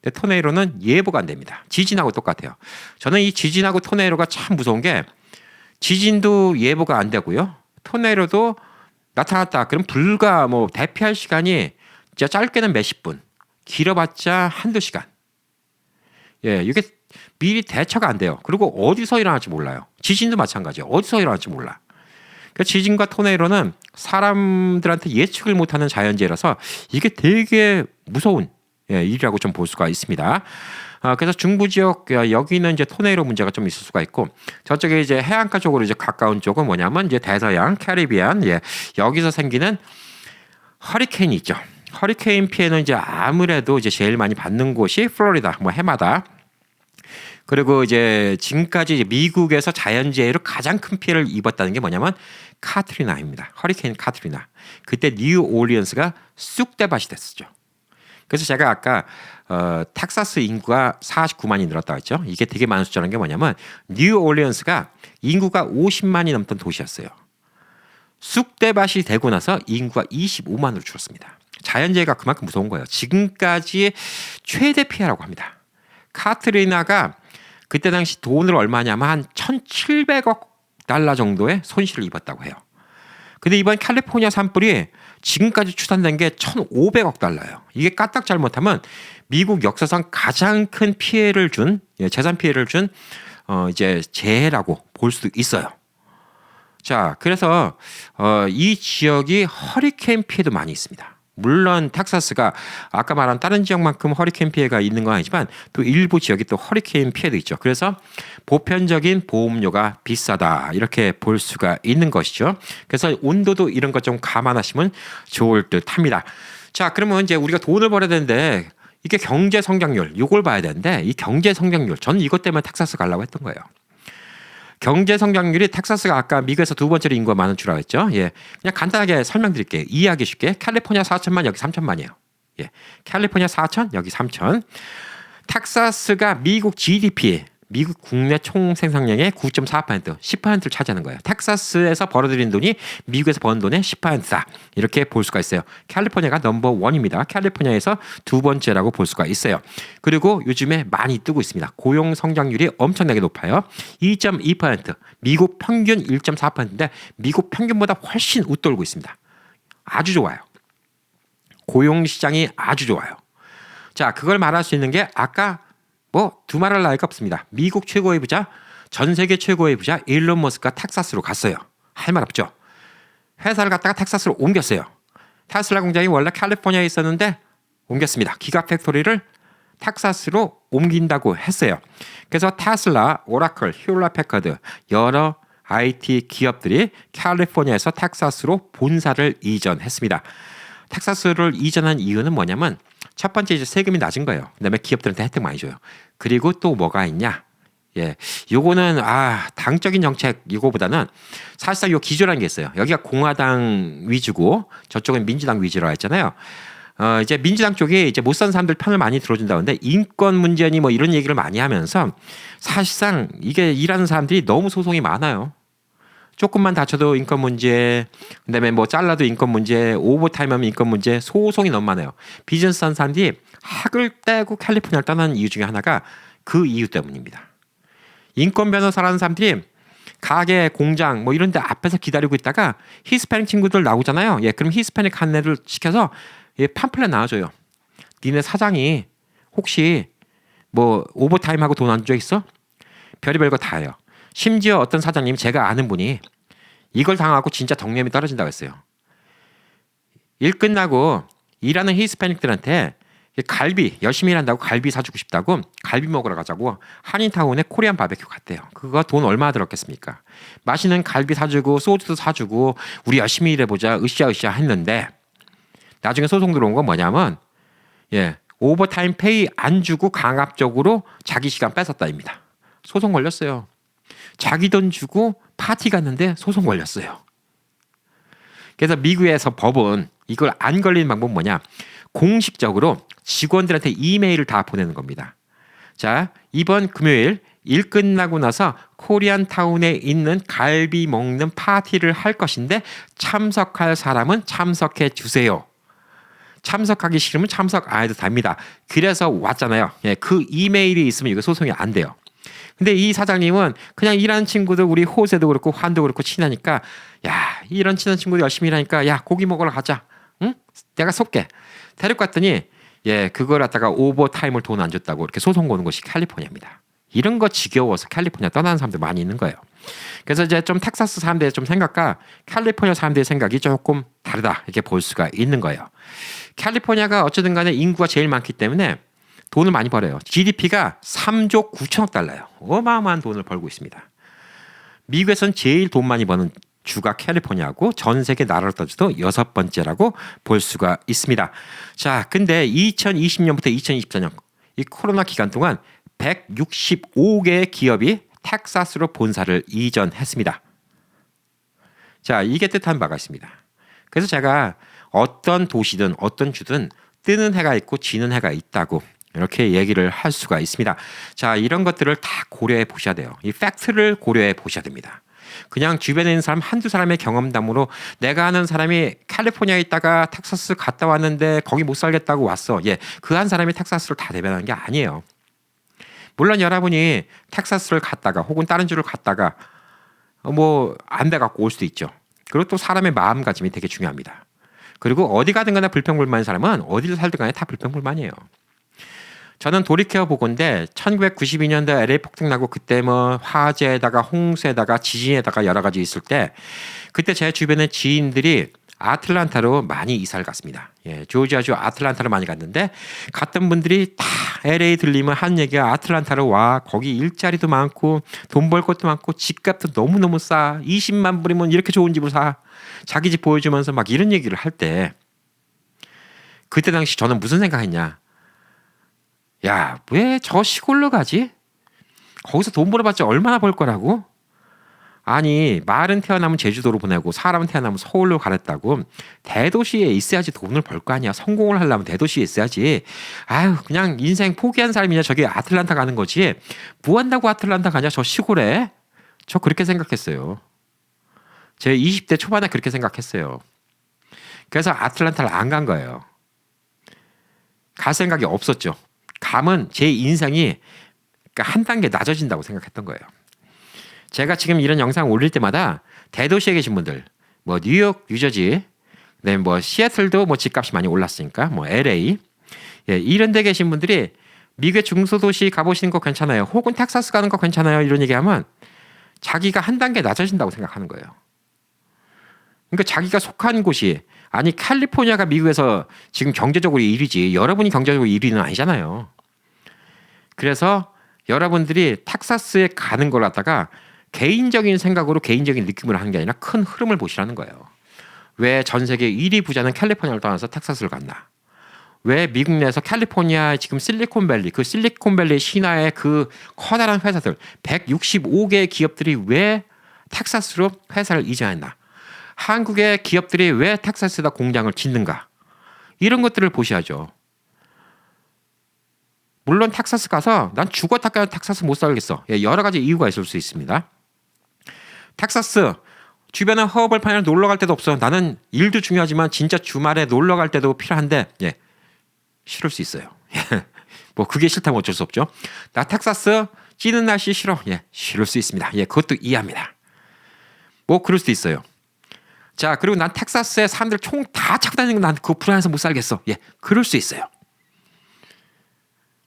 근데 토네이로는 예보가 안 됩니다. 지진하고 똑같아요. 저는 이 지진하고 토네이로가 참 무서운 게 지진도 예보가 안 되고요. 토네이로도 나타났다. 그럼 불과 뭐 대피할 시간이 진짜 짧게는 몇십 분, 길어봤자 한두 시간. 이게 미리 대처가 안 돼요. 그리고 어디서 일어날지 몰라요. 지진도 마찬가지예요. 어디서 일어날지 몰라. 그러니까 지진과 토네이로는 사람들한테 예측을 못하는 자연재해라서 이게 되게 무서운 일이라고 좀 볼 수가 있습니다. 그래서 중부 지역 여기는 이제 토네이로 문제가 좀 있을 수가 있고 저쪽에 이제 해안가 쪽으로 이제 가까운 쪽은 뭐냐면 이제 대서양, 캐리비안 여기서 생기는 허리케인이 있죠. 허리케인 피해는 이제 아무래도 이제 제일 많이 받는 곳이 플로리다, 뭐 해마다. 그리고 이제 지금까지 이제 미국에서 자연재해로 가장 큰 피해를 입었다는 게 뭐냐면 카트리나입니다. 허리케인 카트리나. 그때 뉴올리언스가 쑥대밭이 됐었죠. 그래서 제가 아까 텍사스 인구가 49만이 늘었다고 했죠. 이게 되게 많은 숫자라는 게 뭐냐면 뉴올리언스가 인구가 50만이 넘던 도시였어요. 쑥대밭이 되고 나서 인구가 25만으로 줄었습니다. 자연재해가 그만큼 무서운 거예요. 지금까지 최대 피해라고 합니다. 카트리나가 그때 당시 돈으로 얼마냐면 한 1,700억 달러 정도의 손실을 입었다고 해요. 근데 이번 캘리포니아 산불이 지금까지 추산된 게 1,500억 달러예요. 이게 까딱 잘못하면 미국 역사상 가장 큰 피해를 준 재산 피해를 준 이제 재해라고 볼 수도 있어요. 자, 그래서 이 지역이 허리케인 피해도 많이 있습니다. 물론 텍사스가 아까 말한 다른 지역만큼 허리케인 피해가 있는 건 아니지만 또 일부 지역이 또 허리케인 피해도 있죠. 그래서 보편적인 보험료가 비싸다 이렇게 볼 수가 있는 것이죠. 그래서 온도도 이런 것 좀 감안하시면 좋을 듯합니다. 자, 그러면 이제 우리가 돈을 벌어야 되는데 이게 경제 성장률 이걸 봐야 되는데 이 경제 성장률 저는 이것 때문에 텍사스 가려고 했던 거예요. 경제 성장률이 텍사스가 아까 미국에서 두 번째로 인구가 많은 주라고 했죠. 그냥 간단하게 설명드릴게요. 이해하기 쉽게. 캘리포니아 4천만 여기 3천만이에요. 캘리포니아 4천 여기 3천. 텍사스가 미국 GDP 미국 국내 총 생산량의 9.4%, 10%를 차지하는 거예요. 텍사스에서 벌어들인 돈이 미국에서 버는 돈의 10%다. 이렇게 볼 수가 있어요. 캘리포니아가 넘버 원입니다. 캘리포니아에서 두 번째라고 볼 수가 있어요. 그리고 요즘에 많이 뜨고 있습니다. 고용 성장률이 엄청나게 높아요. 2.2%, 미국 평균 1.4%인데 미국 평균보다 훨씬 웃돌고 있습니다. 아주 좋아요. 고용 시장이 아주 좋아요. 자, 그걸 말할 수 있는 게 아까 두말할 나위가 없습니다. 미국 최고의 부자, 전 세계 최고의 부자 일론 머스크가 텍사스로 갔어요. 할 말 없죠. 회사를 갖다가 텍사스로 옮겼어요. 테슬라 공장이 원래 캘리포니아에 있었는데 옮겼습니다. 기가 팩토리를 텍사스로 옮긴다고 했어요. 그래서 테슬라, 오라클, 휴일렛 패커드 여러 IT 기업들이 캘리포니아에서 텍사스로 본사를 이전했습니다. 텍사스를 이전한 이유는 뭐냐면 첫 번째 이제 세금이 낮은 거예요. 그다음에 기업들한테 혜택 많이 줘요. 그리고 또 뭐가 있냐? 요거는 당적인 정책 이거보다는 사실상 요 기조라는 게 있어요. 여기가 공화당 위주고 저쪽은 민주당 위주라고 했잖아요. 이제 민주당 쪽이 이제 못 사는 사람들 편을 많이 들어준다는데 인권 문제니 뭐 이런 얘기를 많이 하면서 사실상 이게 일하는 사람들이 너무 소송이 많아요. 조금만 다쳐도 인권 문제, 그다음에 뭐 잘라도 인권 문제, 오버타임하면 인권 문제, 소송이 너무 많아요. 비즈니스 하는 사람들이 학을 떼고 캘리포니아를 떠나는 이유 중에 하나가 그 이유 때문입니다. 인권 변호사라는 사람들이 가게, 공장 뭐 이런 데 앞에서 기다리고 있다가 히스패닉 친구들 나오잖아요. 예, 그럼 히스패닉 한 애를 시켜서 예, 팜플렛 나와줘요. 니네 사장이 혹시 뭐 오버타임하고 돈 안 준 적 있어? 별의별 거 다 해요. 심지어 어떤 사장님 제가 아는 분이 이걸 당하고 진짜 덕념이 떨어진다고 했어요. 일 끝나고 일하는 히스패닉들한테 갈비 열심히 일한다고 갈비 사주고 싶다고 갈비 먹으러 가자고 한인타운에 코리안 바베큐 갔대요. 그거 돈 얼마 들었겠습니까? 맛있는 갈비 사주고 소주도 사주고 우리 열심히 일해보자 으쌰으쌰 했는데 나중에 소송 들어온 건 뭐냐면 오버타임 페이 안 주고 강압적으로 자기 시간 뺏었다입니다. 소송 걸렸어요. 자기 돈 주고 파티 갔는데 소송 걸렸어요. 그래서 미국에서 법은 이걸 안 걸리는 방법은 뭐냐? 공식적으로 직원들한테 이메일을 다 보내는 겁니다. 자, 이번 금요일 일 끝나고 나서 코리안 타운에 있는 갈비 먹는 파티를 할 것인데 참석할 사람은 참석해 주세요. 참석하기 싫으면 참석 안 해도 됩니다. 그래서 왔잖아요. 예, 그 이메일이 있으면 이거 소송이 안 돼요. 근데 이 사장님은 그냥 일하는 친구들 우리 호세도 그렇고 환도 그렇고 친하니까 야 이런 친한 친구들 열심히 일하니까 야 고기 먹으러 가자. 응? 내가 쏠게. 데리고 갔더니 그걸 갖다가 오버타임을 돈 안 줬다고 이렇게 소송 거는 것이 캘리포니아입니다. 이런 거 지겨워서 캘리포니아 떠나는 사람들 많이 있는 거예요. 그래서 이제 좀 텍사스 사람들의 좀 생각과 캘리포니아 사람들의 생각이 조금 다르다 이렇게 볼 수가 있는 거예요. 캘리포니아가 어쨌든 간에 인구가 제일 많기 때문에 돈을 많이 벌어요. GDP가 3조 9천억 달러예요. 어마어마한 돈을 벌고 있습니다. 미국에서는 제일 돈 많이 버는 주가 캘리포니아고 전 세계 나라로 따져도 6번째라고 볼 수가 있습니다. 자, 근데 2020년부터 2024년 이 코로나 기간 동안 165개의 기업이 텍사스로 본사를 이전했습니다. 자, 이게 뜻한 바가 있습니다. 그래서 제가 어떤 도시든 어떤 주든 뜨는 해가 있고 지는 해가 있다고 이렇게 얘기를 할 수가 있습니다. 자, 이런 것들을 다 고려해 보셔야 돼요. 이 팩트를 고려해 보셔야 됩니다. 그냥 주변에 있는 사람 한두 사람의 경험담으로 내가 아는 사람이 캘리포니아에 있다가 텍사스 갔다 왔는데 거기 못 살겠다고 왔어. 그 한 사람이 텍사스를 다 대변하는 게 아니에요. 물론 여러분이 텍사스를 갔다가 혹은 다른 주를 갔다가 뭐 안 돼 갖고 올 수도 있죠. 그리고 또 사람의 마음가짐이 되게 중요합니다. 그리고 어디 가든 간에 불평불만인 사람은 어디를 살든 간에 다 불평불만이에요. 저는 돌이켜 보건데 1992년도 LA 폭등 나고 그때 뭐 화재에다가 홍수에다가 지진에다가 여러 가지 있을 때 그때 제 주변의 지인들이 아틀란타로 많이 이사를 갔습니다. 조지아주 아틀란타로 많이 갔는데 갔던 분들이 다 LA 들리면 한 얘기가 아틀란타로 와. 거기 일자리도 많고 돈 벌 것도 많고 집값도 너무너무 싸. 20만 불이면 이렇게 좋은 집을 사. 자기 집 보여주면서 막 이런 얘기를 할 때 그때 당시 저는 무슨 생각했냐. 야, 왜 저 시골로 가지? 거기서 돈 벌어봤자 얼마나 벌 거라고? 아니, 말은 태어나면 제주도로 보내고 사람은 태어나면 서울로 가랬다고. 대도시에 있어야지 돈을 벌 거 아니야. 성공을 하려면 대도시에 있어야지. 아유, 그냥 인생 포기한 사람이냐 저기 아틀란타 가는 거지. 뭐 한다고 아틀란타 가냐 저 시골에. 저 그렇게 생각했어요. 제 20대 초반에 그렇게 생각했어요. 그래서 아틀란타를 안 간 거예요. 갈 생각이 없었죠. 가면 제 인생이 한 단계 낮아진다고 생각했던 거예요. 제가 지금 이런 영상 올릴 때마다 대도시에 계신 분들, 뭐 뉴욕, 뉴저지, 그다음에 뭐 시애틀도 뭐 집값이 많이 올랐으니까, 뭐 LA, 이런 데 계신 분들이 미국의 중소도시 가보시는 거 괜찮아요. 혹은 텍사스 가는 거 괜찮아요. 이런 얘기하면 자기가 한 단계 낮아진다고 생각하는 거예요. 그러니까 자기가 속한 곳이 아니 캘리포니아가 미국에서 지금 경제적으로 1위지 여러분이 경제적으로 1위는 아니잖아요. 그래서 여러분들이 텍사스에 가는 걸 갖다가 개인적인 생각으로 개인적인 느낌으로 하는 게 아니라 큰 흐름을 보시라는 거예요. 왜 전 세계 1위 부자는 캘리포니아를 떠나서 텍사스를 갔나? 왜 미국 내에서 캘리포니아 지금 실리콘밸리 그 실리콘밸리 신화의 그 커다란 회사들 165개의 기업들이 왜 텍사스로 회사를 이전했나? 한국의 기업들이 왜 텍사스에다 공장을 짓는가? 이런 것들을 보셔야죠. 물론 텍사스 가서 난 죽었다 까지 텍사스 못 살겠어. 예, 여러 가지 이유가 있을 수 있습니다. 텍사스 주변에 허벌판에 놀러 갈 때도 없어. 나는 일도 중요하지만 진짜 주말에 놀러 갈 때도 필요한데 예, 싫을 수 있어요. 뭐 그게 싫다면 어쩔 수 없죠. 나 텍사스 찌는 날씨 싫어. 예, 싫을 수 있습니다. 예, 그것도 이해합니다. 뭐 그럴 수도 있어요. 자, 그리고 난 텍사스에 사람들 총 다 차고 다니는 거 난 그거 불안해서 못 살겠어. 예, 그럴 수 있어요.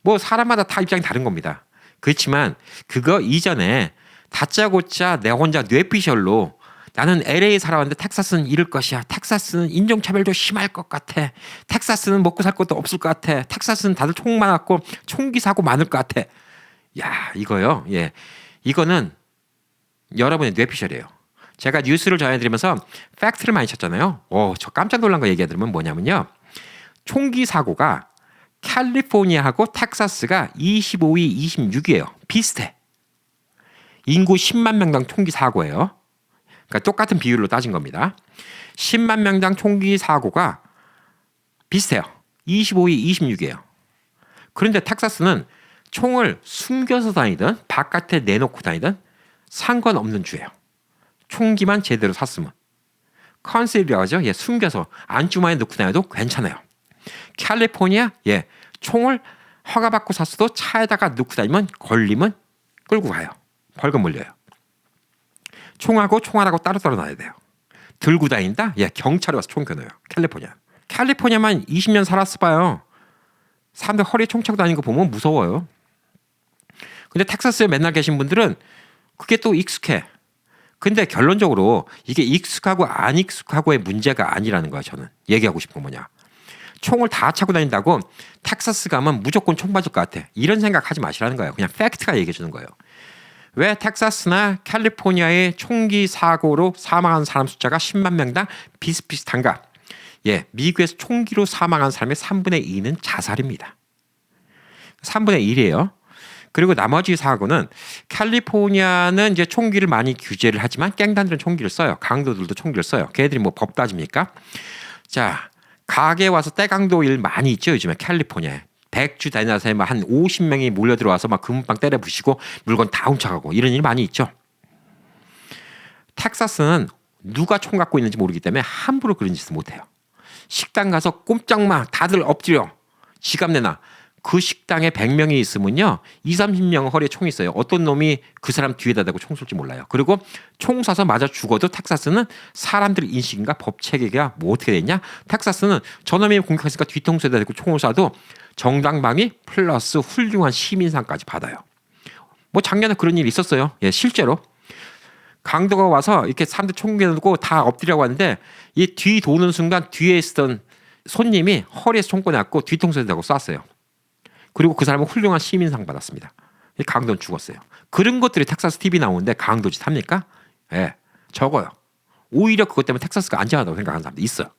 뭐 사람마다 다 입장이 다른 겁니다. 그렇지만 그거 이전에 다짜고짜 내 혼자 뇌피셜로 나는 LA 살아왔는데 텍사스는 이럴 것이야. 텍사스는 인종차별도 심할 것 같아. 텍사스는 먹고 살 것도 없을 것 같아. 텍사스는 다들 총 많았고 총기 사고 많을 것 같아. 야, 이거요. 예, 이거는 여러분의 뇌피셜이에요. 제가 뉴스를 전해드리면서 팩트를 많이 쳤잖아요. 저 깜짝 놀란 거 얘기해 드리면 뭐냐면요. 총기 사고가 캘리포니아하고 텍사스가 25위, 26위예요. 비슷해. 인구 10만 명당 총기 사고예요. 그러니까 똑같은 비율로 따진 겁니다. 10만 명당 총기 사고가 비슷해요. 25위, 26위예요. 그런데 텍사스는 총을 숨겨서 다니든 바깥에 내놓고 다니든 상관없는 주예요. 총기만 제대로 샀으면. 컨실이라고 하죠. 예, 숨겨서 안주머니에 넣고 다녀도 괜찮아요. 캘리포니아, 예, 총을 허가받고 샀어도 차에다가 넣고 다니면 걸리면 끌고 가요. 벌금 물려요. 총하고 총알하고 따로따로 놔야 돼요. 들고 다닌다? 예, 경찰이 와서 총 겨눠요. 캘리포니아만 20년 살았어 봐요. 사람들 허리에 총 차고 다니는 거 보면 무서워요. 근데 텍사스에 맨날 계신 분들은 그게 또 익숙해. 근데 결론적으로 이게 익숙하고 안 익숙하고의 문제가 아니라는 거야. 저는 얘기하고 싶은 건 뭐냐. 총을 다 차고 다닌다고 텍사스 가면 무조건 총 맞을 것 같아. 이런 생각하지 마시라는 거예요. 그냥 팩트가 얘기해 주는 거예요. 왜 텍사스나 캘리포니아의 총기 사고로 사망한 사람 숫자가 10만 명당 비슷비슷한가? 예, 미국에서 총기로 사망한 사람의 3분의 2는 자살입니다. 3분의 1이에요. 그리고 나머지 사고는 캘리포니아는 이제 총기를 많이 규제를 하지만 갱단들은 총기를 써요. 강도들도 총기를 써요. 걔들이 뭐 법 따집니까? 자, 가게에 와서 떼강도 일 많이 있죠. 요즘에 캘리포니아에. 백주 다니면서 한 50명이 몰려 들어와서 막 금방 때려 부시고 물건 다 훔쳐가고 이런 일 많이 있죠. 텍사스는 누가 총 갖고 있는지 모르기 때문에 함부로 그런 짓을 못해요. 식당 가서 꼼짝마 다들 엎드려 지갑 내놔. 그 식당에 100명이 있으면요 20-30명 허리에 총이 있어요. 어떤 놈이 그 사람 뒤에다 대고 총 쏠지 몰라요. 그리고 총 쏴서 맞아 죽어도 텍사스는 사람들 인식인가 법 체계가 뭐 어떻게 되냐. 텍사스는 저놈이 공격했으니까 뒤통수에다 대고 총을 쏴도 정당방위 플러스 훌륭한 시민상까지 받아요. 뭐 작년에 그런 일이 있었어요. 예, 실제로 강도가 와서 이렇게 사람들 총 겨누고 다 엎드리라고 하는데 이 뒤 도는 순간 뒤에 있었던 손님이 허리에서 총 꺼내갖고 뒤통수에 대고 쐈어요. 그리고 그 사람은 훌륭한 시민상 받았습니다. 강도는 죽었어요. 그런 것들이 텍사스 TV 나오는데 강도짓 합니까? 예, 적어요. 오히려 그것 때문에 텍사스가 안전하다고 생각하는 사람도 있어요.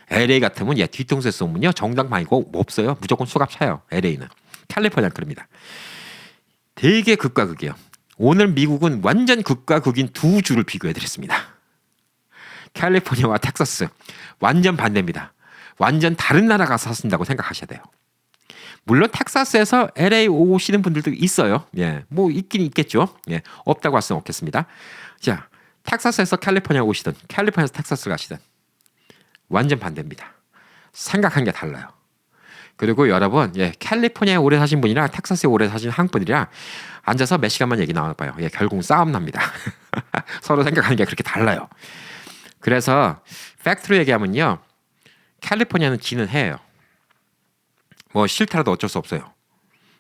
LA 같으면 예, 뒤통수에 쏘면요 정당방위고 없어요. 무조건 수갑 차요. LA는. 캘리포니아는 그럽니다. 되게 극과 극이에요. 오늘 미국은 완전 극과 극인 두 주를 비교해드렸습니다. 캘리포니아와 텍사스 완전 반대입니다. 완전 다른 나라 가서 사신다고 생각하셔야 돼요. 물론 텍사스에서 LA 오시는 분들도 있어요. 예, 뭐 있긴 있겠죠. 예, 없다고 할 수는 없겠습니다. 자, 텍사스에서 캘리포니아 오시든 캘리포니아에서 텍사스 가시든 완전 반대입니다. 생각한 게 달라요. 그리고 여러분, 예, 캘리포니아에 오래 사신 분이랑 텍사스에 오래 사신 한국 분들이랑 앉아서 몇 시간만 얘기 나눠봐요. 예, 결국 싸움 납니다. 서로 생각하는 게 그렇게 달라요. 그래서 팩트로 얘기하면요, 캘리포니아는 지는 해예요. 뭐 싫다라도 어쩔 수 없어요.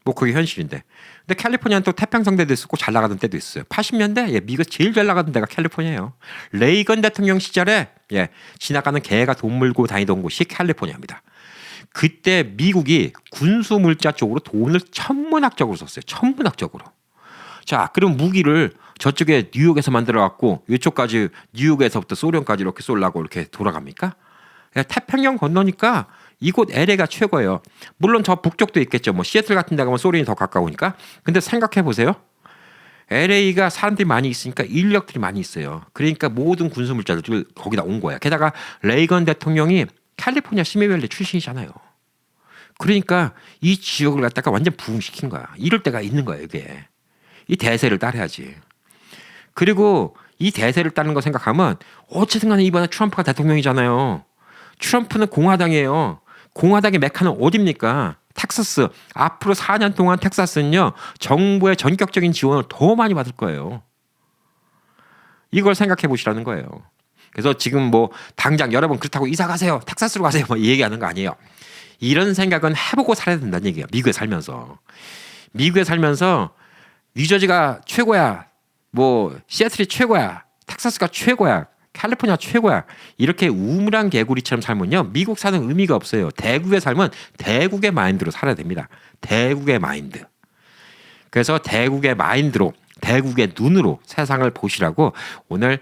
뭐 그게 현실인데. 근데 캘리포니아는 또 태평성 때도 있었고 잘 나가던 때도 있어요. 80년대 예, 미국 제일 잘 나가던 데가 캘리포니아예요. 레이건 대통령 시절에 예, 지나가는 개가 돈 물고 다니던 곳이 캘리포니아입니다. 그때 미국이 군수 물자 쪽으로 돈을 천문학적으로 썼어요. 천문학적으로. 자, 그럼 무기를 저쪽에 뉴욕에서 만들어 갖고 이쪽까지 뉴욕에서부터 소련까지 이렇게 쏠라고 이렇게 돌아갑니까? 예, 태평양 건너니까 이곳 LA가 최고예요. 물론 저 북쪽도 있겠죠. 뭐 시애틀 같은 데 가면 소련이 더 가까우니까. 근데 생각해 보세요. LA가 사람들이 많이 있으니까 인력들이 많이 있어요. 그러니까 모든 군수 물자들 거기다 온 거야. 게다가 레이건 대통령이 캘리포니아 시미밸리 출신이잖아요. 그러니까 이 지역을 갖다가 완전 부흥시킨 거야. 이럴 때가 있는 거야, 이게. 이 대세를 따라야지. 그리고 이 대세를 따르는 거 생각하면 어쨌든 간에 이번에 트럼프가 대통령이잖아요. 트럼프는 공화당이에요. 공화당의 메카는 어딥니까? 텍사스. 앞으로 4년 동안 텍사스는요, 정부의 전격적인 지원을 더 많이 받을 거예요. 이걸 생각해 보시라는 거예요. 그래서 지금 뭐 당장 여러분 그렇다고 이사 가세요, 텍사스로 가세요, 뭐 이 얘기하는 거 아니에요. 이런 생각은 해보고 살아야 된다는 얘기예요. 미국에 살면서 뉴저지가 최고야, 뭐 시애틀이 최고야, 텍사스가 최고야, 캘리포니아 최고야, 이렇게 우물안 개구리처럼 살면요, 미국 사는 의미가 없어요. 대국에 살면 대국의 마인드로 살아야 됩니다. 대국의 마인드. 그래서 대국의 마인드로, 대국의 눈으로 세상을 보시라고 오늘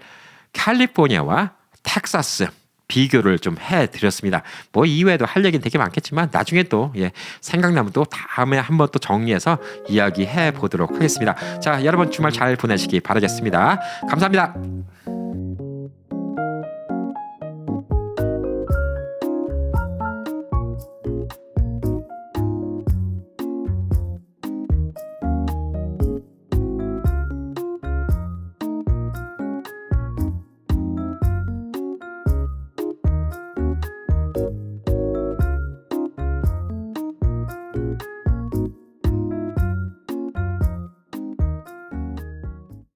캘리포니아와 텍사스 비교를 좀 해드렸습니다. 뭐 이외에도 할 얘기는 되게 많겠지만 나중에 또 생각나면 또 다음에 한번 또 정리해서 이야기해 보도록 하겠습니다. 자, 여러분 주말 잘 보내시기 바라겠습니다. 감사합니다.